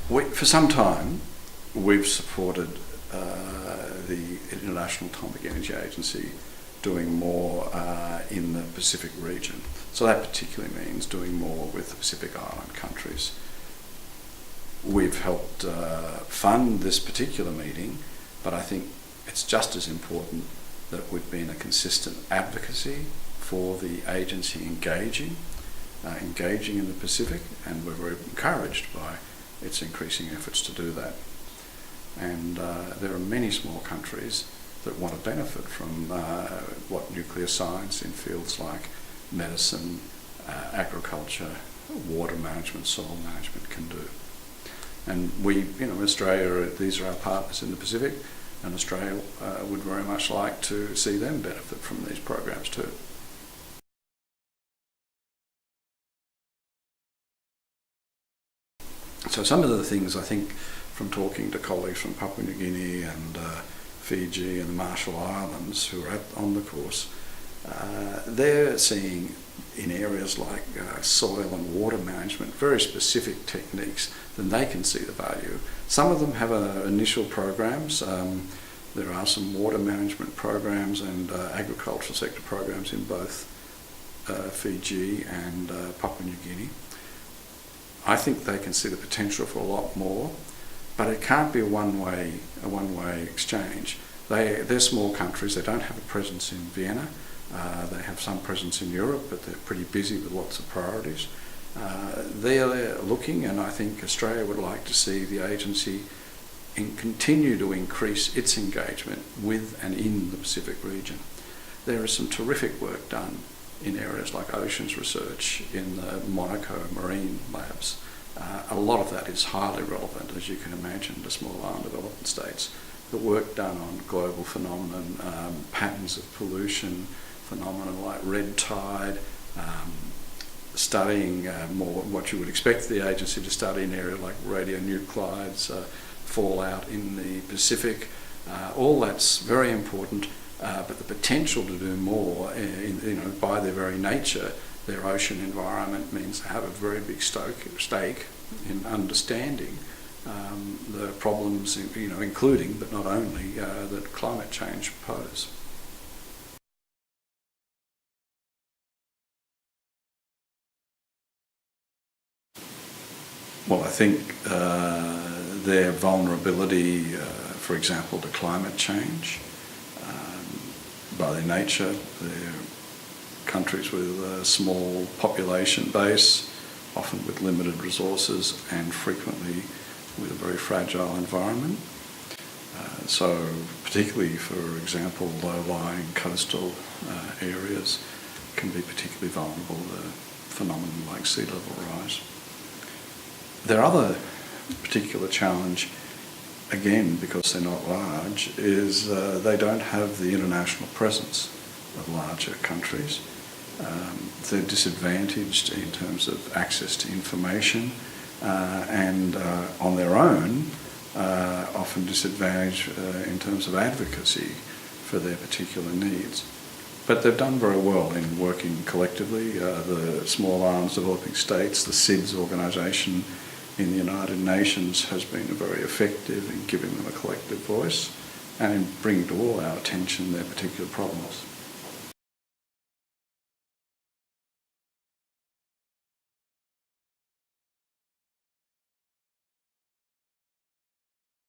For some time, we've supported the International Atomic Energy Agency doing more in the Pacific region. So that particularly means doing more with the Pacific Island countries. We've helped fund this particular meeting, but I think it's just as important that we've been a consistent advocacy for the agency engaging in the Pacific, and we're very encouraged by its increasing efforts to do that. And there are many small countries that want to benefit from what nuclear science in fields like medicine, agriculture, water management, soil management can do. And we, Australia, these are our partners in the Pacific, and Australia would very much like to see them benefit from these programs too. So some of the things I think from talking to colleagues from Papua New Guinea and Fiji and the Marshall Islands who are on the course, they're seeing in areas like soil and water management very specific techniques, then they can see the value. Some of them have initial programs. There are some water management programs and agricultural sector programs in both Fiji and Papua New Guinea. I think they can see the potential for a lot more, but it can't be a one-way exchange. They're small countries. They don't have a presence in Vienna. They have some presence in Europe, but they're pretty busy with lots of priorities. They're looking, and I think Australia would like to see the agency continue to increase its engagement with and in the Pacific region. There is some terrific work done in areas like oceans research in the Monaco marine labs. A lot of that is highly relevant, as you can imagine, to small island development states. The work done on global phenomenon, patterns of pollution, phenomena like red tide, studying more what you would expect the agency to study in areas like radionuclides, fallout in the Pacific. All that's very important, but the potential to do more, by their very nature, their ocean environment means they have a very big stake in understanding the problems, including but not only that climate change pose. Well, I think their vulnerability, for example, to climate change, by their nature, they're countries with a small population base, often with limited resources and frequently with a very fragile environment. So particularly, for example, low-lying coastal areas can be particularly vulnerable to phenomena like sea level rise. Their other particular challenge, again because they're not large, is they don't have the international presence of larger countries. They're disadvantaged in terms of access to information and on their own often disadvantaged in terms of advocacy for their particular needs. But they've done very well in working collectively. The Small Islands Developing States, the SIDS organisation in the United Nations, has been very effective in giving them a collective voice and in bringing to all our attention their particular problems.